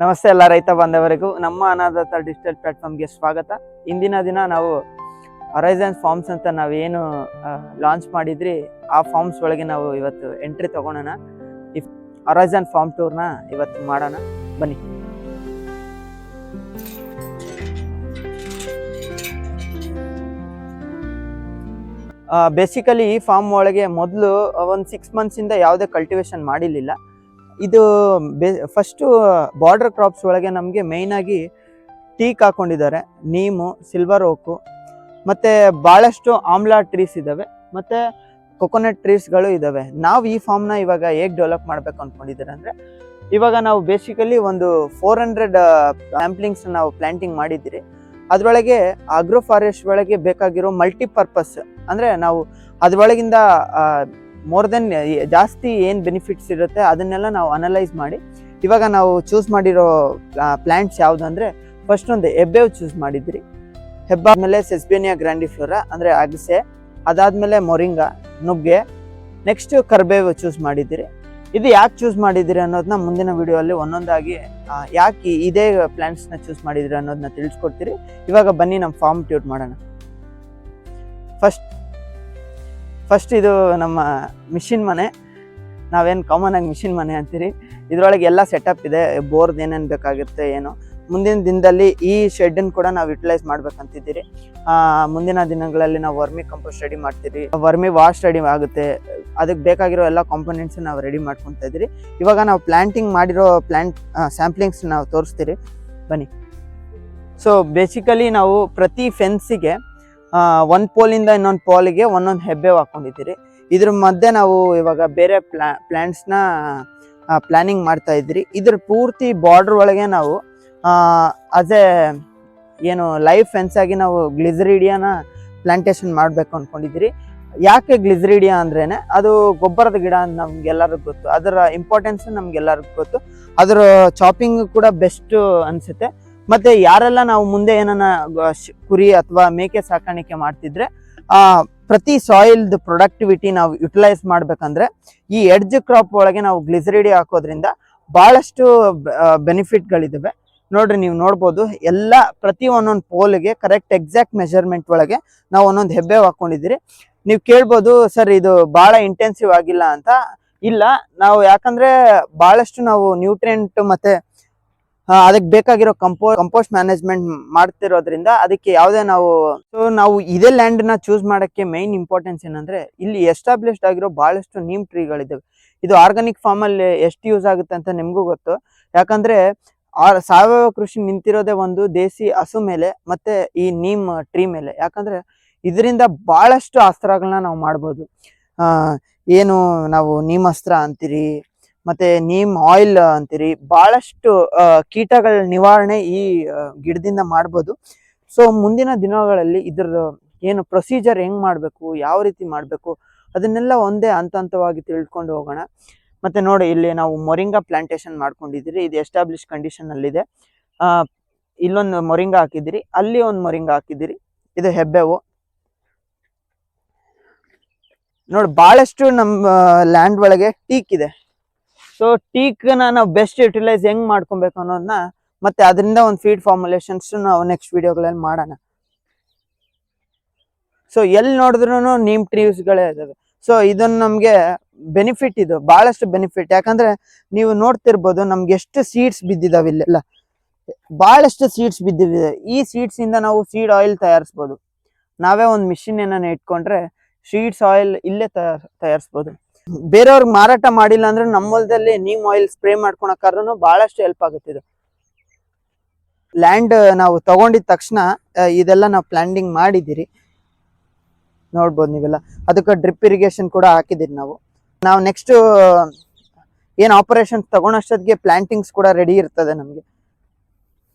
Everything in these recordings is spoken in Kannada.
ನಮಸ್ತೆ ಎಲ್ಲ ರೈತ ಬಾಂಧವರಿಗೂ ನಮ್ಮ ಅನಾಥಾತ ಡಿಜಿಟಲ್ ಪ್ಲಾಟ್ಫಾರ್ಮ್ಗೆ ಸ್ವಾಗತ. ಇಂದಿನ ದಿನ ನಾವು ಅರೈಸನ್ ಫಾರ್ಮ್ಸ್ ಅಂತ ನಾವೇನು ಲಾಂಚ್ ಮಾಡಿದ್ರಿ ಆ ಫಾರ್ಮ್ಸ್ ಒಳಗೆ ನಾವು ಇವತ್ತು ಎಂಟ್ರಿ ತಗೊಳ್ಳೋಣ. ಅರೈಸನ್ ಫಾರ್ಮ್ ಟೂರ್ನ ಇವತ್ತು ಮಾಡೋಣ, ಬನ್ನಿ. ಬೇಸಿಕಲಿ ಈ ಫಾರ್ಮ್ ಒಳಗೆ ಮೊದಲು ಒಂದು 6 ಮಂತ್ಸಿಂದ ಯಾವುದೇ ಕಲ್ಟಿವೇಶನ್ ಮಾಡಿರಲಿಲ್ಲ. ಇದು ಫಸ್ಟು ಬಾರ್ಡರ್ ಕ್ರಾಪ್ಸ್ ಒಳಗೆ ನಮಗೆ ಮೇಯ್ನಾಗಿ ಟೀಕ್ ಹಾಕೊಂಡಿದ್ದಾರೆ, ನೀಮು, ಸಿಲ್ವರ್ ಓಕು, ಮತ್ತು ಭಾಳಷ್ಟು ಆಮ್ಲಾ ಟ್ರೀಸ್ ಇದ್ದಾವೆ, ಮತ್ತು ಕೊಕೊನಟ್ ಟ್ರೀಸ್ಗಳು ಇದ್ದಾವೆ. ನಾವು ಈ ಫಾರ್ಮ್ನ ಇವಾಗ ಹೇಗೆ ಡೆವಲಪ್ ಮಾಡಬೇಕು ಅಂದ್ಕೊಂಡಿದ್ದಾರೆ ಅಂದರೆ, ಇವಾಗ ನಾವು ಬೇಸಿಕಲಿ ಒಂದು 400 ಸ್ಯಾಂಪ್ಲಿಂಗ್ಸ್ ನಾವು ಪ್ಲ್ಯಾಂಟಿಂಗ್ ಮಾಡಿದ್ದೀರಿ. ಅದರೊಳಗೆ ಆಗ್ರೋ ಫಾರೆಸ್ಟ್ ಒಳಗೆ ಬೇಕಾಗಿರೋ ಮಲ್ಟಿಪರ್ಪಸ್ ಅಂದರೆ ನಾವು ಅದರೊಳಗಿಂದ ಮೋರ್ ದೆನ್ ಜಾಸ್ತಿ ಏನು ಬೆನಿಫಿಟ್ಸ್ ಇರುತ್ತೆ ಅದನ್ನೆಲ್ಲ ನಾವು ಅನಲೈಸ್ ಮಾಡಿ ಇವಾಗ ನಾವು ಚೂಸ್ ಮಾಡಿರೋ ಪ್ಲ್ಯಾಂಟ್ಸ್ ಯಾವುದು ಅಂದರೆ, ಫಸ್ಟ್ ಒಂದು ಹೆಬ್ಬೇವು ಚೂಸ್ ಮಾಡಿದ್ರಿ. ಹೆಬ್ಬ ಆದಮೇಲೆ ಸೆಸ್ಬೇನಿಯಾ ಗ್ರ್ಯಾಂಡಿಫ್ಲೋರಾ ಅಂದರೆ ಅಗಸೆ, ಅದಾದಮೇಲೆ ಮೊರಿಂಗಾ, ನುಗ್ಗೆ, ನೆಕ್ಸ್ಟ್ ಕರ್ಬೇವು ಚೂಸ್ ಮಾಡಿದ್ದೀರಿ. ಇದು ಯಾಕೆ ಚೂಸ್ ಮಾಡಿದ್ದೀರಿ ಅನ್ನೋದನ್ನ ಮುಂದಿನ ವಿಡಿಯೋಲ್ಲಿ ಒಂದೊಂದಾಗಿ ಯಾಕೆ ಇದೇ ಪ್ಲ್ಯಾಂಟ್ಸ್ನ ಚೂಸ್ ಮಾಡಿದ್ರಿ ಅನ್ನೋದನ್ನ ತಿಳಿಸ್ಕೊಡ್ತೀರಿ. ಇವಾಗ ಬನ್ನಿ ನಮ್ಮ ಫಾರ್ಮ್ ಟ್ಯೂಟ್ ಮಾಡೋಣ. ಫಸ್ಟ್ ಇದು ನಮ್ಮ ಮಿಷಿನ್ ಮನೆ, ನಾವೇನು ಕಾಮನ್ ಆಗಿ ಮಿಷಿನ್ ಮನೆ ಅಂತೀರಿ. ಇದರೊಳಗೆ ಎಲ್ಲ ಸೆಟಪ್ ಇದೆ, ಬೋರ್ದು ಏನೇನು ಬೇಕಾಗಿರುತ್ತೆ ಏನೋ. ಮುಂದಿನ ದಿನದಲ್ಲಿ ಈ ಶೆಡ್ಡನ್ನು ಕೂಡ ನಾವು ಯುಟಿಲೈಸ್ ಮಾಡ್ಬೇಕಂತಿದ್ದೀರಿ. ಮುಂದಿನ ದಿನಗಳಲ್ಲಿ ನಾವು ವರ್ಮಿ ಕಂಪೋಸ್ಟ್ ರೆಡಿ ಮಾಡ್ತೀರಿ, ವರ್ಮಿ ವಾಶ್ ರೆಡಿ ಆಗುತ್ತೆ, ಅದಕ್ಕೆ ಬೇಕಾಗಿರೋ ಎಲ್ಲ ಕಾಂಪೊನೆಂಟ್ಸ್ ನಾವು ರೆಡಿ ಮಾಡ್ಕೊತಾ ಇದ್ದೀರಿ. ಇವಾಗ ನಾವು ಪ್ಲ್ಯಾಂಟಿಂಗ್ ಮಾಡಿರೋ ಪ್ಲ್ಯಾಂಟ್ ಸ್ಯಾಂಪ್ಲಿಂಗ್ಸ್ ನಾವು ತೋರಿಸ್ತೀರಿ, ಬನ್ನಿ. ಸೊ ಬೇಸಿಕಲಿ ನಾವು ಪ್ರತಿ ಫೆನ್ಸಿಗೆ ಒಂದು ಪೋಲಿಂದ ಇನ್ನೊಂದು ಪೋಲಿಗೆ ಒಂದೊಂದು ಹೆಬ್ಬೇವು ಹಾಕ್ಕೊಂಡಿದ್ದೀರಿ. ಇದ್ರ ಮಧ್ಯೆ ನಾವು ಇವಾಗ ಬೇರೆ ಪ್ಲ್ಯಾಂಟ್ಸ್ನ ಪ್ಲ್ಯಾನಿಂಗ್ ಮಾಡ್ತಾ ಇದ್ದೀರಿ. ಇದ್ರ ಪೂರ್ತಿ ಬಾರ್ಡ್ರ್ ಒಳಗೆ ನಾವು ಏನು ಲೈವ್ ಫೆನ್ಸ್ ಆಗಿ ನಾವು ಗ್ಲಿಸರಿಡಿಯಾನ ಪ್ಲಾಂಟೇಶನ್ ಮಾಡಬೇಕು ಅಂದ್ಕೊಂಡಿದ್ದೀರಿ. ಯಾಕೆ ಗ್ಲಿಸರಿಡಿಯಾ ಅಂದ್ರೇನೆ ಅದು ಗೊಬ್ಬರದ ಗಿಡ ಅಂತ ನಮ್ಗೆಲ್ಲರಿಗೂ ಗೊತ್ತು, ಅದರ ಇಂಪಾರ್ಟೆನ್ಸ್ ನಮ್ಗೆಲ್ಲರಿಗೂ ಗೊತ್ತು, ಅದರ ಚಾಪಿಂಗ್ ಕೂಡ ಬೆಸ್ಟ್ ಅನಿಸುತ್ತೆ. ಮತ್ತು ಯಾರೆಲ್ಲ ನಾವು ಮುಂದೆ ಏನನ್ನ ಕುರಿ ಅಥವಾ ಮೇಕೆ ಸಾಕಾಣಿಕೆ ಮಾಡ್ತಿದ್ರೆ ಪ್ರತಿ ಸಾಯಿಲ್ದು ಪ್ರೊಡಕ್ಟಿವಿಟಿ ನಾವು ಯುಟಿಲೈಸ್ ಮಾಡ್ಬೇಕಂದ್ರೆ ಈ ಎಡ್ಜ್ ಕ್ರಾಪ್ ಒಳಗೆ ನಾವು ಗ್ಲಿಸರಿಡಿ ಹಾಕೋದ್ರಿಂದ ಭಾಳಷ್ಟು ಬೆನಿಫಿಟ್ಗಳಿದ್ದಾವೆ. ನೋಡ್ರಿ, ನೀವು ನೋಡ್ಬೋದು, ಎಲ್ಲ ಪ್ರತಿ ಒಂದೊಂದು ಪೋಲ್ಗೆ ಕರೆಕ್ಟ್ ಎಕ್ಸಾಕ್ಟ್ ಮೆಜರ್ಮೆಂಟ್ ಒಳಗೆ ನಾವು ಒಂದೊಂದು ಹೆಬ್ಬೇವು ಹಾಕ್ಕೊಂಡಿದ್ದೀರಿ. ನೀವು ಕೇಳ್ಬೋದು, ಸರ್ ಇದು ಭಾಳ ಇಂಟೆನ್ಸಿವ್ ಆಗಿಲ್ಲ ಅಂತ. ಇಲ್ಲ, ನಾವು ಯಾಕಂದರೆ ಭಾಳಷ್ಟು ನಾವು ನ್ಯೂಟ್ರಿಯೆಂಟ್ ಮತ್ತು ಅದಕ್ಕೆ ಬೇಕಾಗಿರೋ ಕಂಪೋಸ್ಟ್ ಮ್ಯಾನೇಜ್ಮೆಂಟ್ ಮಾಡ್ತಿರೋದ್ರಿಂದ ಅದಕ್ಕೆ ಯಾವುದೇ ನಾವು ಇದೇ ಲ್ಯಾಂಡನ್ನ ಚೂಸ್ ಮಾಡೋಕ್ಕೆ ಮೈನ್ ಇಂಪಾರ್ಟೆನ್ಸ್ ಏನಂದರೆ, ಇಲ್ಲಿ ಎಸ್ಟಾಬ್ಲಿಷ್ಡ್ ಆಗಿರೋ ಭಾಳಷ್ಟು ನೀಮ್ ಟ್ರೀಗಳಿದ್ದಾವೆ. ಇದು ಆರ್ಗಾನಿಕ್ ಫಾರ್ಮಲ್ಲಿ ಎಷ್ಟು ಯೂಸ್ ಆಗುತ್ತೆ ಅಂತ ನಿಮಗೂ ಗೊತ್ತು. ಯಾಕಂದರೆ ಸಾವಯವ ಕೃಷಿ ನಿಂತಿರೋದೇ ಒಂದು ದೇಸಿ ಹಸು ಮೇಲೆ ಮತ್ತು ಈ ನೀಮ್ ಟ್ರೀ ಮೇಲೆ. ಯಾಕಂದರೆ ಇದರಿಂದ ಭಾಳಷ್ಟು ಅಸ್ತ್ರಗಳನ್ನ ನಾವು ಮಾಡ್ಬೋದು. ಏನು ನಾವು ನೀಮ್ ಅಸ್ತ್ರ ಅಂತೀರಿ, ಮತ್ತು ನೀಮ್ ಆಯಿಲ್ ಅಂತೀರಿ, ಭಾಳಷ್ಟು ಕೀಟಗಳ ನಿವಾರಣೆ ಈ ಗಿಡದಿಂದ ಮಾಡ್ಬೋದು. ಸೊ ಮುಂದಿನ ದಿನಗಳಲ್ಲಿ ಇದ್ರದ್ದು ಏನು ಪ್ರೊಸೀಜರ್ ಹೆಂಗೆ ಮಾಡಬೇಕು, ಯಾವ ರೀತಿ ಮಾಡಬೇಕು, ಅದನ್ನೆಲ್ಲ ಒಂದೇ ಹಂತವಾಗಿ ತಿಳ್ಕೊಂಡು ಹೋಗೋಣ. ಮತ್ತು ನೋಡಿ, ಇಲ್ಲಿ ನಾವು ಮೊರಿಂಗಾ ಪ್ಲಾಂಟೇಶನ್ ಮಾಡ್ಕೊಂಡಿದ್ದೀರಿ. ಇದು ಎಸ್ಟಾಬ್ಲಿಷ್ ಕಂಡೀಷನಲ್ಲಿದೆ. ಇಲ್ಲೊಂದು ಮೊರಿಂಗಾ ಹಾಕಿದ್ದೀರಿ, ಅಲ್ಲಿ ಒಂದು ಮೊರಿಂಗಾ ಹಾಕಿದ್ದೀರಿ. ಇದು ಹೆಬ್ಬೇವು. ನೋಡಿ, ಭಾಳಷ್ಟು ನಮ್ಮ ಲ್ಯಾಂಡ್ ಒಳಗೆ ಟೀಕ್ ಇದೆ. ಸೊ ಟೀಕ್ನ ನಾವು ಬೆಸ್ಟ್ ಯುಟಿಲೈಸ್ ಹೆಂಗೆ ಮಾಡ್ಕೊಬೇಕು ಅನ್ನೋದನ್ನ ಮತ್ತು ಅದರಿಂದ ಒಂದು ಫೀಡ್ ಫಾರ್ಮುಲೇಷನ್ಸ್ ನಾವು ನೆಕ್ಸ್ಟ್ ವಿಡಿಯೋಗಳಲ್ಲಿ ಮಾಡೋಣ. ಸೊ ಎಲ್ಲಿ ನೋಡಿದ್ರೂ ನೀಮ್ ಟ್ರೀಸ್ಗಳೇ ಇದ್ದಾವೆ. ಸೊ ಇದನ್ನು ನಮಗೆ ಬೆನಿಫಿಟ್, ಇದು ಭಾಳಷ್ಟು ಬೆನಿಫಿಟ್. ಯಾಕಂದರೆ ನೀವು ನೋಡ್ತಿರ್ಬೋದು ನಮ್ಗೆ ಎಷ್ಟು ಸೀಡ್ಸ್ ಬಿದ್ದಿದ್ದಾವೆ, ಇಲ್ಲೆಲ್ಲ ಭಾಳಷ್ಟು ಸೀಡ್ಸ್ ಬಿದ್ದಿದೆ. ಈ ಸೀಡ್ಸಿಂದ ನಾವು ಸೀಡ್ ಆಯಿಲ್ ತಯಾರಿಸ್ಬೋದು. ನಾವೇ ಒಂದು ಮಿಷಿನ್ ಏನಾನ ಇಟ್ಕೊಂಡ್ರೆ ಸೀಡ್ಸ್ ಆಯಿಲ್ ಇಲ್ಲೇ ತಯಾರಿಸ್ಬೋದು. ಬೇರೆಯವ್ರಿಗೆ ಮಾರಾಟ ಮಾಡಿಲ್ಲ ಅಂದ್ರೆ ನಮ್ಮ ಹೊಲದಲ್ಲಿ ನೀಮ್ ಆಯಿಲ್ ಸ್ಪ್ರೇ ಮಾಡ್ಕೊಳಕ್ಕಾದ್ರೂ ಭಾಳಷ್ಟು ಹೆಲ್ಪ್ ಆಗುತ್ತೆ. ಇದು ಲ್ಯಾಂಡ್ ನಾವು ತಗೊಂಡಿದ ತಕ್ಷಣ ಇದೆಲ್ಲ ನಾವು ಪ್ಲಾಂಟಿಂಗ್ ಮಾಡಿದ್ದೀರಿ, ನೋಡ್ಬೋದು ನೀವೆಲ್ಲ. ಅದಕ್ಕೆ ಡ್ರಿಪ್ ಇರಿಗೇಷನ್ ಕೂಡ ಹಾಕಿದ್ದೀರಿ. ನಾವು ನೆಕ್ಸ್ಟ್ ಏನು ಆಪರೇಷನ್ಸ್ ತಗೊಳೋಷ್ಟೊತ್ತಿಗೆ ಪ್ಲಾಂಟಿಂಗ್ಸ್ ಕೂಡ ರೆಡಿ ಇರ್ತದೆ ನಮಗೆ.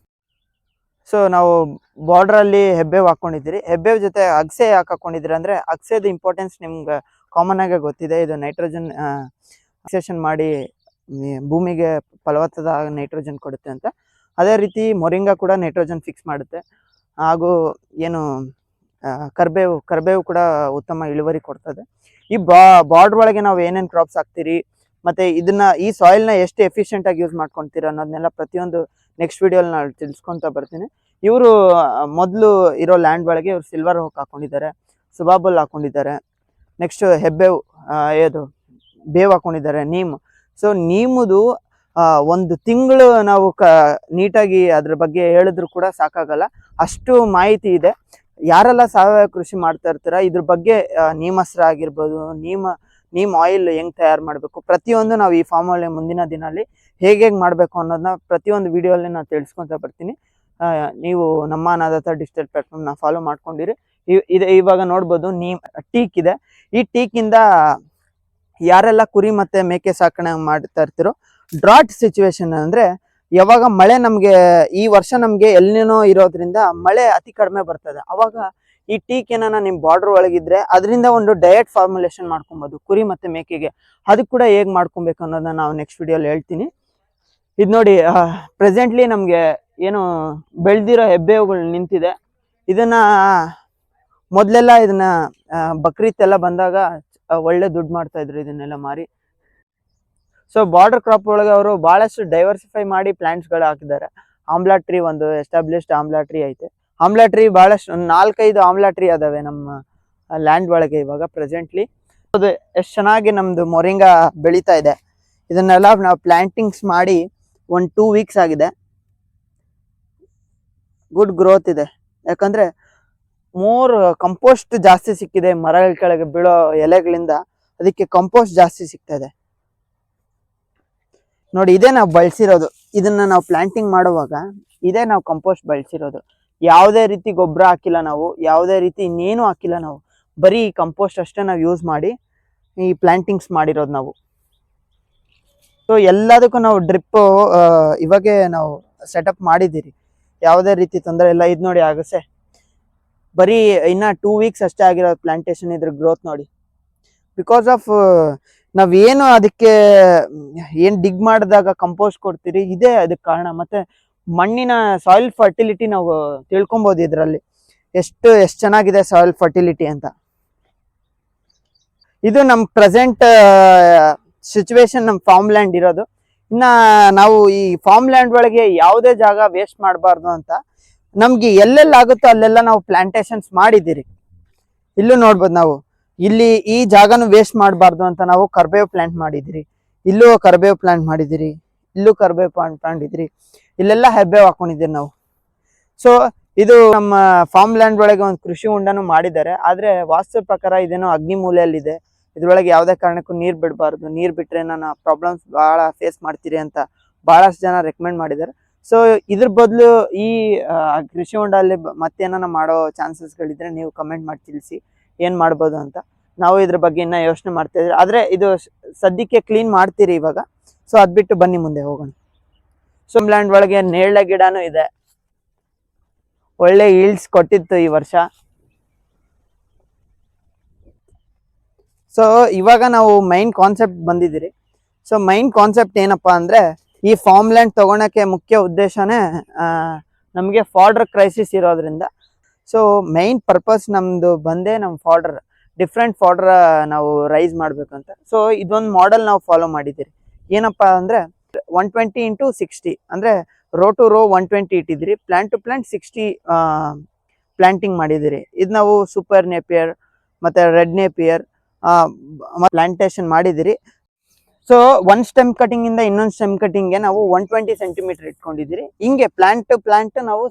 ಸೊ ನಾವು ಬಾರ್ಡ್ರಲ್ಲಿ ಹೆಬ್ಬೇವು ಹಾಕ್ಕೊಂಡಿದ್ದೀರಿ. ಹೆಬ್ಬೇವು ಜೊತೆ ಅಗಸೆ ಯಾಕೆ ಹಾಕ್ಕೊಂಡಿದ್ದೀರಿ ಅಂದರೆ, ಅಗಸೆದು ಇಂಪಾರ್ಟೆನ್ಸ್ ನಿಮ್ಗೆ ಕಾಮನ್ ಆಗಿ ಗೊತ್ತಿದೆ. ಇದು ನೈಟ್ರೋಜನ್ ಫಿಕ್ಸೇಷನ್ ಮಾಡಿ ಭೂಮಿಗೆ ಫಲವತ್ತಾದ ನೈಟ್ರೋಜನ್ ಕೊಡುತ್ತೆ ಅಂತ. ಅದೇ ರೀತಿ ಮೊರಿಂಗಾ ಕೂಡ ನೈಟ್ರೋಜನ್ ಫಿಕ್ಸ್ ಮಾಡುತ್ತೆ. ಹಾಗೂ ಏನು ಕರ್ಬೇವು ಕೂಡ ಉತ್ತಮ ಇಳುವರಿ ಕೊಡ್ತದೆ. ಈ ಬಾರ್ಡ್ರ್ ಒಳಗೆ ನಾವು ಏನೇನು ಕ್ರಾಪ್ಸ್ ಹಾಕ್ತೀರಿ, ಮತ್ತೆ ಇದನ್ನ ಈ ಸಾಯಿಲ್ನ ಎಷ್ಟು ಎಫಿಷಿಯೆಂಟ್ ಆಗಿ ಯೂಸ್ ಮಾಡ್ಕೊಂತೀರ ಅನ್ನೋದನ್ನೆಲ್ಲ ಪ್ರತಿಯೊಂದು ನೆಕ್ಸ್ಟ್ ವಿಡಿಯೋಲಿ ನಾನು ತಿಳಿಸ್ಕೊಂತ ಬರ್ತೀನಿ. ಇವರು ಮೊದಲು ಇರೋ ಲ್ಯಾಂಡ್ ಒಳಗೆ ಇವರು ಸಿಲ್ವರ್ ಹೋಕ್ ಹಾಕೊಂಡಿದ್ದಾರೆ, ಸುಬಾಬಲ್ ಹಾಕೊಂಡಿದ್ದಾರೆ, ನೆಕ್ಸ್ಟ್ ಹೆಬ್ಬೇವು ಏದು ಬೇವು ಹಾಕೊಂಡಿದ್ದಾರೆ, ನೀಮ್. ಸೊ ನೀಮುದು ಒಂದು ತಿಂಗಳು ನಾವು ನೀಟಾಗಿ ಅದ್ರ ಬಗ್ಗೆ ಹೇಳಿದ್ರು ಕೂಡ ಸಾಕಾಗಲ್ಲ, ಅಷ್ಟು ಮಾಹಿತಿ ಇದೆ. ಯಾರೆಲ್ಲ ಸಾವಯವ ಕೃಷಿ ಮಾಡ್ತಾ ಇರ್ತಾರ ಇದ್ರ ಬಗ್ಗೆ ನೀಮಸ್ರ ಆಗಿರ್ಬೋದು, ನೀಮ್ ಆಯಿಲ್ ಹೆಂಗ್ ತಯಾರು ಮಾಡಬೇಕು, ಪ್ರತಿಯೊಂದು ನಾವು ಈ ಫಾರ್ಮ್ ಅಲ್ಲಿ ಮುಂದಿನ ದಿನಲ್ಲಿ ಹೇಗೆ ಮಾಡಬೇಕು ಅನ್ನೋದನ್ನ ಪ್ರತಿಯೊಂದು ವಿಡಿಯೋಲ್ಲಿ ನಾನು ತಿಳಿಸ್ಕೊಂತ ಬರ್ತೀನಿ. ನೀವು ನಮ್ಮ ಅನ್ನದಾತ ಡಿಜಿಟಲ್ ಪ್ಲಾಟ್ಫಾರ್ಮ್ನ ಫಾಲೋ ಮಾಡ್ಕೊಂಡಿರಿ. ಇವಾಗ ನೋಡ್ಬೋದು ಟೀಕ್ ಇದೆ. ಈ ಟೀಕಿಂದ ಯಾರೆಲ್ಲ ಕುರಿ ಮತ್ತೆ ಮೇಕೆ ಸಾಕಣೆ ಮಾಡ್ತಾ ಇರ್ತಿರೋ, ಡ್ರಾಟ್ ಸಿಚುವೇಶನ್ ಅಂದ್ರೆ ಯಾವಾಗ ಮಳೆ ನಮ್ಗೆ ಈ ವರ್ಷ ನಮ್ಗೆ ಎಲ್ಲಿನೋ ಇರೋದ್ರಿಂದ ಮಳೆ ಅತಿ ಕಡಿಮೆ ಬರ್ತದೆ, ಅವಾಗ ಈ ಟೀಕ್ ಏನಾನ ನಿಮ್ ಬಾರ್ಡರ್ ಒಳಗಿದ್ರೆ ಅದರಿಂದ ಒಂದು ಡಯಟ್ ಫಾರ್ಮುಲೇಷನ್ ಮಾಡ್ಕೊಬಹುದು ಕುರಿ ಮತ್ತೆ ಮೇಕೆಗೆ. ಅದು ಕೂಡ ಹೇಗ್ ಮಾಡ್ಕೊಬೇಕು ಅನ್ನೋದನ್ನ ನಾವು ನೆಕ್ಸ್ಟ್ ವಿಡಿಯೋಲಿ ಹೇಳ್ತೀನಿ. ಇದು ನೋಡಿ, ಪ್ರೆಸೆಂಟ್ಲಿ ನಮ್ಗೆ ಏನು ಬೆಳೆದಿರೋ ಹೆಬ್ಬೇವುಗಳು ನಿಂತಿದೆ. ಇದನ್ನ ಮೊದ್ಲೆಲ್ಲ ಇದನ್ನ ಬಕ್ರೀತ್ ಎಲ್ಲ ಬಂದಾಗ ಒಳ್ಳೆ ದುಡ್ಡು ಮಾಡ್ತಾ ಇದ್ರು ಇದನ್ನೆಲ್ಲ ಮಾರಿ. ಸೊ ಬಾರ್ಡರ್ ಕ್ರಾಪ್ ಒಳಗೆ ಅವರು ಬಹಳಷ್ಟು ಡೈವರ್ಸಿಫೈ ಮಾಡಿ ಪ್ಲಾಂಟ್ಸ್ಗಳು ಹಾಕಿದ್ದಾರೆ. ಆಮ್ಲಾ ಟ್ರೀ ಒಂದು ಎಸ್ಟಾಬ್ಲಿಷ್ಡ್ ಆಮ್ಲಾ ಟ್ರೀ ಐತೆ. ಆಮ್ಲಾ ಟ್ರೀ ಬಹಳಷ್ಟು 4-5 ಆಮ್ಲಾ ಟ್ರೀ ಅದಾವೆ ನಮ್ಮ ಲ್ಯಾಂಡ್ ಒಳಗೆ ಇವಾಗ ಪ್ರೆಸೆಂಟ್ಲಿ. ಅದು ಎಷ್ಟು ಚೆನ್ನಾಗಿ ನಮ್ದು ಮೊರಿಂಗಾ ಬೆಳೀತಾ ಇದೆ. ಇದನ್ನೆಲ್ಲ ನಾವು ಪ್ಲಾಂಟಿಂಗ್ಸ್ ಮಾಡಿ 1-2 ವೀಕ್ಸ್ ಆಗಿದೆ. ಗುಡ್ ಗ್ರೋತ್ ಇದೆ, ಯಾಕಂದ್ರೆ ಮೋರ್ ಕಂಪೋಸ್ಟ್ ಜಾಸ್ತಿ ಸಿಕ್ಕಿದೆ ಮರಗಳ ಕೆಳಗೆ ಬೀಳೋ ಎಲೆಗಳಿಂದ, ಅದಕ್ಕೆ ಕಂಪೋಸ್ಟ್ ಜಾಸ್ತಿ ಸಿಗ್ತಾ ಇದೆ. ನೋಡಿ, ಇದೇ ನಾವು ಬಳಸಿರೋದು. ಇದನ್ನ ನಾವು ಪ್ಲಾಂಟಿಂಗ್ ಮಾಡುವಾಗ ಇದೇ ನಾವು ಕಂಪೋಸ್ಟ್ ಬಳಸಿರೋದು. ಯಾವುದೇ ರೀತಿ ಗೊಬ್ಬರ ಹಾಕಿಲ್ಲ ನಾವು, ಯಾವುದೇ ರೀತಿ ಇನ್ನೇನು ಹಾಕಿಲ್ಲ ನಾವು, ಬರೀ ಕಂಪೋಸ್ಟ್ ಅಷ್ಟೇ ನಾವು ಯೂಸ್ ಮಾಡಿ ಈ ಪ್ಲಾಂಟಿಂಗ್ಸ್ ಮಾಡಿರೋದು ನಾವು. ಸೊ ಎಲ್ಲದಕ್ಕೂ ನಾವು ಡ್ರಿಪ್ ಇವಾಗೆ ನಾವು ಸೆಟಪ್ ಮಾಡಿದ್ದೀರಿ, ಯಾವುದೇ ರೀತಿ ತೊಂದರೆ ಇಲ್ಲ. ಇದು ನೋಡಿ ಆಗಸೆ ಬರೀ ಇನ್ನ 2 ವೀಕ್ಸ್ ಅಷ್ಟೇ ಆಗಿರೋ ಪ್ಲಾಂಟೇಶನ್. ಇದ್ರ ಗ್ರೋತ್ ನೋಡಿ, ಬಿಕಾಸ್ ಆಫ್ ನಾವೇನು ಅದಕ್ಕೆ ಏನ್ ಡಿಗ್ ಮಾಡಿದಾಗ ಕಂಪೋಸ್ಟ್ ಕೊಡ್ತೀರಿ, ಇದೇ ಅದಕ್ಕೆ ಕಾರಣ. ಮತ್ತೆ ಮಣ್ಣಿನ ಸಾಯಿಲ್ ಫರ್ಟಿಲಿಟಿ ನಾವು ತಿಳ್ಕೊಬಹುದು ಇದರಲ್ಲಿ, ಎಷ್ಟು ಚೆನ್ನಾಗಿದೆ ಸಾಯಿಲ್ ಫರ್ಟಿಲಿಟಿ ಅಂತ. ಇದು ನಮ್ ಪ್ರೆಸೆಂಟ್ ಸಿಚುವೇಶನ್, ನಮ್ ಫಾರ್ಮ್ ಲ್ಯಾಂಡ್ ಇರೋದು. ಇನ್ನ ನಾವು ಈ ಫಾರ್ಮ್ ಲ್ಯಾಂಡ್ ಒಳಗೆ ಯಾವುದೇ ಜಾಗ ವೇಸ್ಟ್ ಮಾಡಬಾರ್ದು ಅಂತ ನಮ್ಗೆ ಎಲ್ಲೆಲ್ಲ ಆಗುತ್ತೋ ಅಲ್ಲೆಲ್ಲ ನಾವು ಪ್ಲಾಂಟೇಶನ್ಸ್ ಮಾಡಿದ್ದೀರಿ. ಇಲ್ಲೂ ನೋಡ್ಬೋದು ನಾವು, ಇಲ್ಲಿ ಈ ಜಾಗನು ವೇಸ್ಟ್ ಮಾಡಬಾರ್ದು ಅಂತ ನಾವು ಕರ್ಬೇವು ಪ್ಲಾಂಟ್ ಮಾಡಿದಿರಿ, ಇಲ್ಲೂ ಕರ್ಬೇವು ಪ್ಲಾಂಟ್ ಮಾಡಿದಿರಿ, ಇಲ್ಲೂ ಕರ್ಬೇವು ಪ್ಲಾಂಟ್ ಮಾಡಿದಿರಿ, ಇಲ್ಲೆಲ್ಲ ಹೆಬ್ಬೇವು ಹಾಕೊಂಡಿದ್ದೀರಿ ನಾವು. ಸೊ ಇದು ನಮ್ಮ ಫಾರ್ಮ್ ಲ್ಯಾಂಡ್ ಒಳಗೆ ಒಂದು ಕೃಷಿ ಹೊಂಡನು ಮಾಡಿದ್ದಾರೆ. ಆದ್ರೆ ವಾಸ್ತು ಪ್ರಕಾರ ಇದೇನೋ ಅಗ್ನಿ ಮೂಲೆಯಲ್ಲಿದೆ, ಇದ್ರೊಳಗೆ ಯಾವುದೇ ಕಾರಣಕ್ಕೂ ನೀರ್ ಬಿಡಬಾರ್ದು, ನೀರ್ ಬಿಟ್ರೆ ನಾನು ಪ್ರಾಬ್ಲಮ್ಸ್ ಬಹಳ ಫೇಸ್ ಮಾಡ್ತೀರಿ ಅಂತ ಬಹಳಷ್ಟು ಜನ ರೆಕಮೆಂಡ್ ಮಾಡಿದ್ದಾರೆ. ಸೊ ಇದ್ರ ಬದಲು ಈ ಕೃಷಿ ಹೊಂಡಲ್ಲಿ ಮತ್ತೇನ ಮಾಡೋ ಚಾನ್ಸಸ್ಗಳಿದ್ರೆ ನೀವು ಕಮೆಂಟ್ ಮಾಡಿ ತಿಳಿಸಿ ಏನ್ ಮಾಡ್ಬೋದು ಅಂತ. ನಾವು ಇದ್ರ ಬಗ್ಗೆ ಇನ್ನ ಯೋಚನೆ ಮಾಡ್ತಾ ಇದ್ರಿ, ಆದ್ರೆ ಇದು ಸದ್ಯಕ್ಕೆ ಕ್ಲೀನ್ ಮಾಡ್ತೀರಿ ಇವಾಗ. ಸೊ ಅದ್ ಬಿಟ್ಟು ಬನ್ನಿ ಮುಂದೆ ಹೋಗೋಣ. ಸೊ ಲ್ಯಾಂಡ್ ಒಳಗೆ ನೇರಳೆ ಗಿಡನೂ ಇದೆ, ಒಳ್ಳೆ ಈಲ್ಡ್ಸ್ ಕೊಟ್ಟಿತ್ತು ಈ ವರ್ಷ. ಸೊ ಇವಾಗ ನಾವು ಮೈನ್ ಕಾನ್ಸೆಪ್ಟ್ ಬಂದಿದ್ದೀರಿ. ಸೊ ಮೈನ್ ಕಾನ್ಸೆಪ್ಟ್ ಏನಪ್ಪಾ ಅಂದ್ರೆ, ಈ ಫಾರ್ಮ್ ಲ್ಯಾಂಡ್ ತಗೊಳಕ್ಕೆ ಮುಖ್ಯ ಉದ್ದೇಶನೇ ನಮಗೆ ಫಾರ್ಡರ್ ಕ್ರೈಸಿಸ್ ಇರೋದ್ರಿಂದ. ಸೊ ಮೈನ್ ಪರ್ಪಸ್ ನಮ್ದು ಬಂದೇ ನಮ್ಮ ಫಾರ್ಡರ್, ಡಿಫ್ರೆಂಟ್ ಫಾರ್ಡರ್ ನಾವು ರೈಸ್ ಮಾಡ್ಬೇಕಂತ. ಸೊ ಇದೊಂದು ಮಾಡೆಲ್ ನಾವು ಫಾಲೋ ಮಾಡಿದ್ದೀರಿ. ಏನಪ್ಪಾ ಅಂದ್ರೆ 120x60 ಅಂದ್ರೆ ರೋ ಟು ರೋ 120 ಇಟ್ಟಿದ್ದೀರಿ, ಪ್ಲಾಂಟ್ ಟು ಪ್ಲಾಂಟ್ 60 ಪ್ಲಾಂಟಿಂಗ್ ಮಾಡಿದಿರಿ. ಇದು ನಾವು ಸೂಪರ್ ನೇಪಿಯರ್ ಮತ್ತೆ ರೆಡ್ ನೇಪಿಯರ್ ಪ್ಲಾಂಟೇಶನ್ ಮಾಡಿದಿರಿ. ಸೊ ಒಂದ್ ಸ್ಟೆಮ್ ಕಟಿಂಗ್ ಇಂದ ಇನ್ನೊಂದು ಸ್ಟೆಮ್ ಕಟಿಂಗ್ಗೆ ನಾವು 120 ಸೆಂಟಿಮೀಟರ್ ಇಟ್ಕೊಂಡಿದ್ದೀರಿ. ಹಿಂಗೆ ಪ್ಲಾಂಟ್ ಟು ಪ್ಲಾಂಟ್ ನಾವು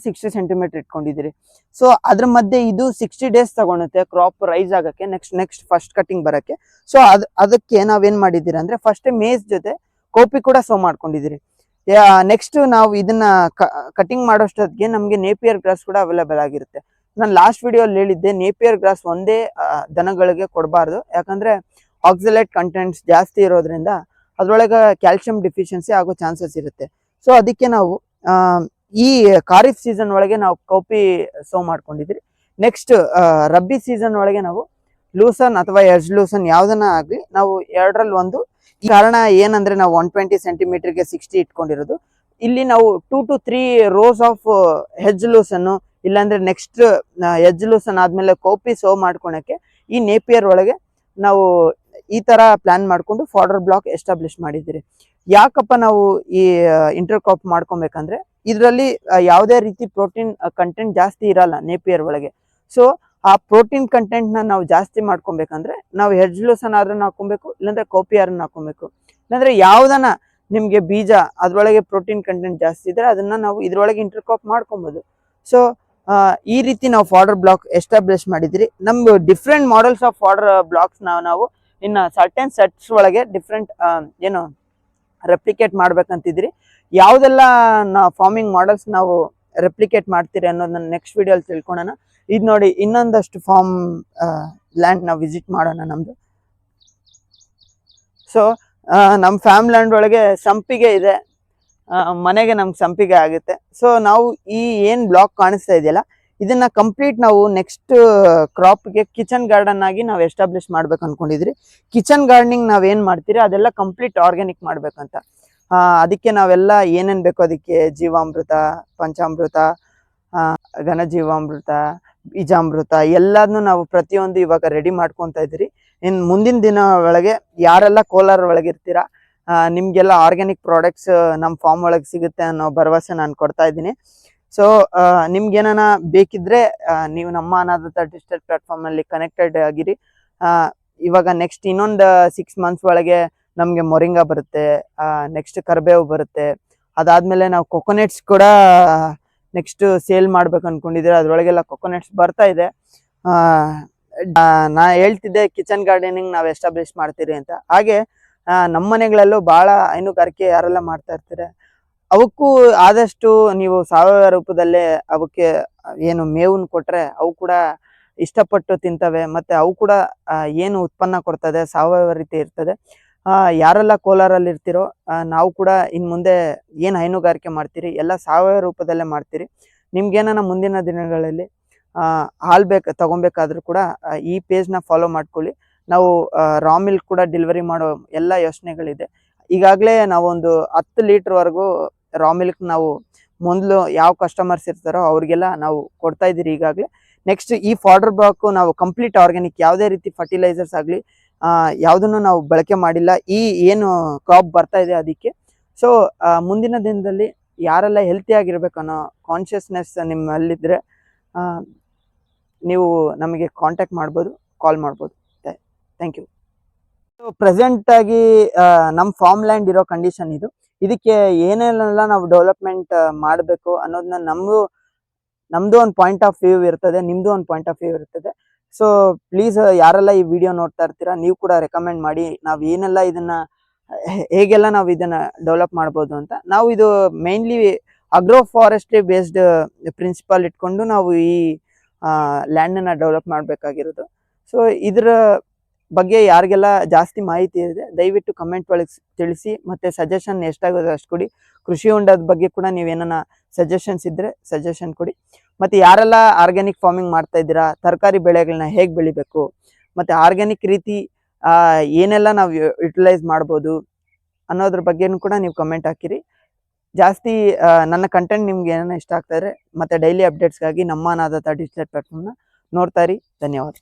60 ಸೆಂಟಿಮೀಟರ್ ಇಟ್ಕೊಂಡಿದ್ದೀರಿ. ಸೊ ಅದ್ರ ಮಧ್ಯೆ ಇದು 60 ಡೇಸ್ ತಗೊಳುತ್ತೆ ಕ್ರಾಪ್ ರೈಸ್ ಆಗಕ್ಕೆ, ನೆಕ್ಸ್ಟ್ ಫಸ್ಟ್ ಕಟಿಂಗ್ ಬರಕ್ಕೆ. ಸೊ ಅದಕ್ಕೆ ನಾವೇನ್ ಮಾಡಿದ್ದೀರಿ ಅಂದ್ರೆ, ಫಸ್ಟ್ ಮೇಸ್ ಜೊತೆ ಕೋಪಿ ಕೂಡ ಸೋ ಮಾಡ್ಕೊಂಡಿದ್ದೀರಿ. ನೆಕ್ಸ್ಟ್ ನಾವು ಇದನ್ನ ಕಟಿಂಗ್ ಮಾಡೋಷ್ಟೊತ್ತಿಗೆ ನಮ್ಗೆ ನೇಪಿಯರ್ ಗ್ರಾಸ್ ಕೂಡ ಅವೈಲೇಬಲ್ ಆಗಿರುತ್ತೆ. ನಾನು ಲಾಸ್ಟ್ ವಿಡಿಯೋಲಿ ಹೇಳಿದ್ದೆ, ನೇಪಿಯರ್ ಗ್ರಾಸ್ ಒಂದೇ ದನಗಳಿಗೆ ಕೊಡಬಾರ್ದು, ಯಾಕಂದ್ರೆ ಆಕ್ಸಿಲೇಟ್ ಕಂಟೆಂಟ್ಸ್ ಜಾಸ್ತಿ ಇರೋದ್ರಿಂದ ಅದ್ರೊಳಗೆ ಕ್ಯಾಲ್ಸಿಯಂ ಡಿಫಿಷಿಯನ್ಸಿ ಆಗೋ ಚಾನ್ಸಸ್ ಇರುತ್ತೆ. ಸೊ ಅದಕ್ಕೆ ನಾವು ಈ ಖಾರಿಫ್ ಸೀಸನ್ ಒಳಗೆ ನಾವು ಕೌಪಿ ಸೋ ಮಾಡ್ಕೊಂಡಿದ್ರಿ. ನೆಕ್ಸ್ಟ್ ರಬ್ಬಿ ಸೀಸನ್ ಒಳಗೆ ನಾವು ಲೂಸನ್ ಅಥವಾ ಎಡ್ಜ್ ಲೂಸನ್ ಯಾವ್ದನ್ನ ಆಗ್ಲಿ ನಾವು ಎರಡರಲ್ಲಿ ಒಂದು. ಕಾರಣ ಏನಂದ್ರೆ ನಾವು 120 ಸೆಂಟಿಮೀಟರ್ಗೆ 60 ಇಟ್ಕೊಂಡಿರೋದು. ಇಲ್ಲಿ ನಾವು 2 to 3 rose of hedge loosen, ಇಲ್ಲಾಂದ್ರೆ ನೆಕ್ಸ್ಟ್ ಹೆಜ್ ಲೂಸನ್ ಆದ್ಮೇಲೆ ಕೌಪಿ ಸೋ ಮಾಡ್ಕೊಳಕ್ಕೆ ಈ ನೇಪಿಯರ್ ಒಳಗೆ ನಾವು ಈ ತರ ಪ್ಲಾನ್ ಮಾಡ್ಕೊಂಡು ಫಾಡರ್ ಬ್ಲಾಕ್ ಎಸ್ಟಾಬ್ಲಿಷ್ ಮಾಡಿದ್ದೀರಿ. ಯಾಕಪ್ಪ ನಾವು ಈ ಇಂಟರ್ ಕ್ರಾಪ್ ಮಾಡ್ಕೊಬೇಕಂದ್ರೆ ಇದರಲ್ಲಿ ಯಾವುದೇ ರೀತಿ ಪ್ರೋಟೀನ್ ಕಂಟೆಂಟ್ ಜಾಸ್ತಿ ಇರಲ್ಲ ನೇಪಿಯರ್ ಒಳಗೆ. ಸೊ ಆ ಪ್ರೋಟೀನ್ ಕಂಟೆಂಟ್ ನಾವು ಜಾಸ್ತಿ ಮಾಡ್ಕೊಬೇಕಂದ್ರೆ ನಾವು ಹೆಡ್ಜ್ಲೂಸನ್ ಆದ್ರೂ ಹಾಕೊಬೇಕು, ಇಲ್ಲಾಂದ್ರೆ ಕೋಪಿಯಾರನ್ನ ಹಾಕೊಬೇಕು, ಇಲ್ಲಾಂದ್ರೆ ಯಾವ್ದನ ನಿಮ್ಗೆ ಬೀಜ ಅದ್ರೊಳಗೆ ಪ್ರೋಟೀನ್ ಕಂಟೆಂಟ್ ಜಾಸ್ತಿ ಇದ್ರೆ ಅದನ್ನ ನಾವು ಇದ್ರೊಳಗೆ ಇಂಟರ್ ಕ್ರಾಪ್ ಮಾಡ್ಕೊಬಹುದು. ಸೊ ಈ ರೀತಿ ನಾವು ಫಾಡರ್ ಬ್ಲಾಕ್ ಎಸ್ಟಾಬ್ಲಿಷ್ ಮಾಡಿದ್ರಿ. ನಮ್ದು different models of fodder blocks ನಾವು ಇನ್ನ ಸರ್ಟೆನ್ ಸೆಟ್ಸ್ ಒಳಗೆ ಡಿಫ್ರೆಂಟ್ ಏನು ರೆಪ್ಲಿಕೇಟ್ ಮಾಡ್ಬೇಕಂತಿದ್ರಿ. ಯಾವ್ದೆಲ್ಲ ಫಾರ್ಮಿಂಗ್ ಮಾಡೆಲ್ಸ್ ನಾವು ರೆಪ್ಲಿಕೇಟ್ ಮಾಡ್ತೀರಿ ಅನ್ನೋದನ್ನ ನೆಕ್ಸ್ಟ್ ವಿಡಿಯೋಲಿ ತಿಳ್ಕೊಳ್ಳೋಣ. ಇದು ನೋಡಿ ಇನ್ನೊಂದಷ್ಟು ಫಾರ್ಮ್ ಲ್ಯಾಂಡ್ ನಾವು ವಿಸಿಟ್ ಮಾಡೋಣ ನಮ್ದು. ಸೊ ನಮ್ಮ ಫಾರ್ಮ್ ಲ್ಯಾಂಡ್ ಒಳಗೆ ಸಂಪಿಗೆ ಇದೆ, ಮನೆಗೆ ನಮ್ಗೆ ಸಂಪಿಗೆ ಆಗುತ್ತೆ. ಸೊ ನಾವು ಈ ಏನ್ ಬ್ಲಾಕ್ ಕಾಣಿಸ್ತಾ ಇದೆಯಲ್ಲ ಇದನ್ನ ಕಂಪ್ಲೀಟ್ ನಾವು ನೆಕ್ಸ್ಟ್ ಕ್ರಾಪ್ಗೆ ಕಿಚನ್ ಗಾರ್ಡನ್ ಆಗಿ ನಾವು ಎಸ್ಟಾಬ್ಲಿಷ್ ಮಾಡ್ಬೇಕು ಅನ್ಕೊಂಡಿದ್ರಿ. ಕಿಚನ್ ಗಾರ್ಡನಿಂಗ್ ನಾವೇನ್ ಮಾಡ್ತೀರಿ ಅದೆಲ್ಲ ಕಂಪ್ಲೀಟ್ ಆರ್ಗ್ಯಾನಿಕ್ ಮಾಡ್ಬೇಕಂತ. ಅದಕ್ಕೆ ನಾವೆಲ್ಲ ಏನೇನ್ ಬೇಕು ಅದಕ್ಕೆ ಜೀವಾಮೃತ, ಪಂಚಾಮೃತ, ಘನಜೀವಾಮೃತ, ಬೀಜಾಮೃತ ಎಲ್ಲದನ್ನು ನಾವು ಪ್ರತಿಯೊಂದು ಇವಾಗ ರೆಡಿ ಮಾಡ್ಕೊಂತ ಇದ್ರಿ. ಇನ್ ಮುಂದಿನ ದಿನ ಒಳಗೆ ಯಾರೆಲ್ಲ ಕೋಲಾರ ಒಳಗೆ ಇರ್ತೀರಾ ನಿಮ್ಗೆಲ್ಲ ಆರ್ಗ್ಯಾನಿಕ್ ಪ್ರಾಡಕ್ಟ್ಸ್ ನಮ್ಮ ಫಾರ್ಮ್ ಒಳಗೆ ಸಿಗುತ್ತೆ ಅನ್ನೋ ಭರವಸೆ ನಾನು ಕೊಡ್ತಾ ಇದ್ದೀನಿ. ಸೊ ನಿಮ್ಗೇನ ಬೇಕಿದ್ರೆ ನೀವು ನಮ್ಮ ಅನಾಥ ಡಿಜಿಟಲ್ ಪ್ಲಾಟ್ಫಾರ್ಮ್ ಅಲ್ಲಿ ಕನೆಕ್ಟೆಡ್ ಆಗಿರಿ. ಇವಾಗ ನೆಕ್ಸ್ಟ್ ಇನ್ನೊಂದು 6 months ಒಳಗೆ ನಮ್ಗೆ ಮೊರಿಂಗಾ ಬರುತ್ತೆ, ನೆಕ್ಸ್ಟ್ ಕರ್ಬೇವು ಬರುತ್ತೆ. ಅದಾದ್ಮೇಲೆ ನಾವು ಕೊಕೊನೆಟ್ಸ್ ಕೂಡ ನೆಕ್ಸ್ಟ್ ಸೇಲ್ ಮಾಡ್ಬೇಕು ಅನ್ಕೊಂಡಿದ್ರೆ ಅದ್ರೊಳಗೆಲ್ಲ ಕೊಕೊನೆಟ್ಸ್ ಬರ್ತಾ ಇದೆ. ನಾ ಹೇಳ್ತಿದ್ದೆ ಕಿಚನ್ ಗಾರ್ಡನಿಂಗ್ ನಾವು ಎಸ್ಟಾಬ್ಲಿಷ್ ಮಾಡ್ತೀರಿ ಅಂತ. ಹಾಗೆ ನಮ್ಮ ಮನೆಗಳಲ್ಲೂ ಬಹಳ ಹೈನುಗಾರಿಕೆ ಯಾರೆಲ್ಲ ಮಾಡ್ತಾ ಇರ್ತಾರೆ ಅವಕ್ಕೂ ಆದಷ್ಟು ನೀವು ಸಾವಯವ ರೂಪದಲ್ಲೇ ಅವಕ್ಕೆ ಏನು ಮೇವನ್ ಕೊಟ್ರೆ ಅವು ಕೂಡ ಇಷ್ಟಪಟ್ಟು ತಿಂತವೆ. ಮತ್ತೆ ಅವು ಕೂಡ ಏನು ಉತ್ಪನ್ನ ಕೊಡ್ತದೆ ಸಾವಯವ ರೀತಿ ಇರ್ತದೆ. ಯಾರೆಲ್ಲ ಕೋಲಾರಲ್ಲಿ ಇರ್ತಿರೋ ನಾವು ಕೂಡ ಇನ್ ಮುಂದೆ ಏನ್ ಹೈನುಗಾರಿಕೆ ಮಾಡ್ತೀರಿ ಎಲ್ಲ ಸಾವಯವ ರೂಪದಲ್ಲೇ ಮಾಡ್ತೀರಿ. ನಿಮ್ಗೇನ ಮುಂದಿನ ದಿನಗಳಲ್ಲಿ ಹಾಲ್ ತಗೊಬೇಕಾದ್ರೂ ಕೂಡ ಈ ಪೇಜ್ ನ ಫಾಲೋ ಮಾಡ್ಕೊಳ್ಳಿ. ನಾವು ರಾ ಮಿಲ್ಕ್ ಕೂಡ ಡೆಲಿವರಿ ಮಾಡೋ ಎಲ್ಲ ಯೋಚನೆಗಳಿದೆ. ಈಗಾಗಲೇ ನಾವೊಂದು 10 ಲೀಟರ್ ವರೆಗೂ ರಾ ಮಿಲ್ಕ್ ನಾವು ಮೊದಲು ಯಾವ ಕಸ್ಟಮರ್ಸ್ ಇರ್ತಾರೋ ಅವ್ರಿಗೆಲ್ಲ ನಾವು ಕೊಡ್ತಾ ಇದೀರಿ ಈಗಾಗಲೇ. ನೆಕ್ಸ್ಟ್ ಈ ಫಾಡರ್ ಬ್ಲಾಕ್ ನಾವು ಕಂಪ್ಲೀಟ್ ಆರ್ಗ್ಯಾನಿಕ್, ಯಾವುದೇ ರೀತಿ ಫರ್ಟಿಲೈಸರ್ಸ್ ಆಗಲಿ ಯಾವುದನ್ನು ನಾವು ಬಳಕೆ ಮಾಡಿಲ್ಲ ಈ ಏನು ಕ್ರಾಪ್ ಬರ್ತಾ ಇದೆ ಅದಕ್ಕೆ. ಸೊ ಮುಂದಿನ ದಿನದಲ್ಲಿ ಯಾರೆಲ್ಲ ಹೆಲ್ತಿ ಆಗಿರ್ಬೇಕು ಅನ್ನೋ ಕಾನ್ಷಿಯಸ್ನೆಸ್ ನಿಮ್ಮಲ್ಲಿದ್ರೆ ನೀವು ನಮಗೆ ಕಾಂಟ್ಯಾಕ್ಟ್ ಮಾಡ್ಬೋದು, ಕಾಲ್ ಮಾಡ್ಬೋದು. Thank you. ಪ್ರೆಸೆಂಟ್ ಆಗಿ ನಮ್ಮ ಫಾರ್ಮ್ ಲ್ಯಾಂಡ್ ಇರೋ ಕಂಡೀಷನ್ ಇದು. ಇದಕ್ಕೆ ಏನೇನೆಲ್ಲ ನಾವು ಡೆವಲಪ್ಮೆಂಟ್ ಮಾಡಬೇಕು ಅನ್ನೋದನ್ನ ನಮ್ದು ಒಂದು ಪಾಯಿಂಟ್ ಆಫ್ ವ್ಯೂ ಇರ್ತದೆ, ನಿಮ್ದು ಒಂದು ಪಾಯಿಂಟ್ ಆಫ್ ವ್ಯೂ ಇರ್ತದೆ. ಸೊ ಪ್ಲೀಸ್ ಯಾರೆಲ್ಲ ಈ ವಿಡಿಯೋ ನೋಡ್ತಾ ಇರ್ತೀರಾ ನೀವು ಕೂಡ ರೆಕಮೆಂಡ್ ಮಾಡಿ ನಾವು ಏನೆಲ್ಲ ಇದನ್ನ ಹೇಗೆಲ್ಲ ನಾವು ಇದನ್ನ ಡೆವಲಪ್ ಮಾಡ್ಬೋದು ಅಂತ. ನಾವು ಇದು mainly agro forestry based principle ಇಟ್ಕೊಂಡು ನಾವು ಈ ಲ್ಯಾಂಡ್ ಅನ್ನ ಡೆವಲಪ್ ಮಾಡಬೇಕಾಗಿರೋದು. ಸೊ ಇದ್ರ ಬಗ್ಗೆ ಯಾರಿಗೆಲ್ಲ ಜಾಸ್ತಿ ಮಾಹಿತಿ ಇದೆ ದಯವಿಟ್ಟು ಕಮೆಂಟ್ ಒಳಗೆ ತಿಳಿಸಿ. ಮತ್ತೆ ಸಜೆಷನ್ ಎಷ್ಟಾಗೋದು ಅಷ್ಟು ಕೊಡಿ. ಕೃಷಿ ಹೊಂಡದ ಬಗ್ಗೆ ಕೂಡ ನೀವೇನ ಸಜೆಷನ್ಸ್ ಇದ್ರೆ ಸಜೆಷನ್ ಕೊಡಿ. ಮತ್ತೆ ಯಾರೆಲ್ಲ ಆರ್ಗ್ಯಾನಿಕ್ ಫಾರ್ಮಿಂಗ್ ಮಾಡ್ತಾ ಇದ್ದೀರಾ, ತರಕಾರಿ ಬೆಳೆಗಳನ್ನ ಹೇಗೆ ಬೆಳಿಬೇಕು, ಮತ್ತೆ ಆರ್ಗ್ಯಾನಿಕ್ ರೀತಿ ಏನೆಲ್ಲ ನಾವು ಯುಟಿಲೈಸ್ ಮಾಡ್ಬೋದು ಅನ್ನೋದ್ರ ಬಗ್ಗೆನೂ ಕೂಡ ನೀವು ಕಮೆಂಟ್ ಹಾಕಿರಿ. ಜಾಸ್ತಿ ನನ್ನ ಕಂಟೆಂಟ್ ನಿಮ್ಗೆ ಏನೇನು ಇಷ್ಟ ಆಗ್ತಾ ಇದ್ರೆ ಮತ್ತೆ ಡೈಲಿ ಅಪ್ಡೇಟ್ಸ್ಗಾಗಿ ನಮ್ಮ ಅನಾಥ ಡಿಜಿಟಲ್ ಪ್ಲಾಟ್ಫಾರ್ಮ್ನ ನೋಡ್ತಾ ಇರಿ. ಧನ್ಯವಾದ.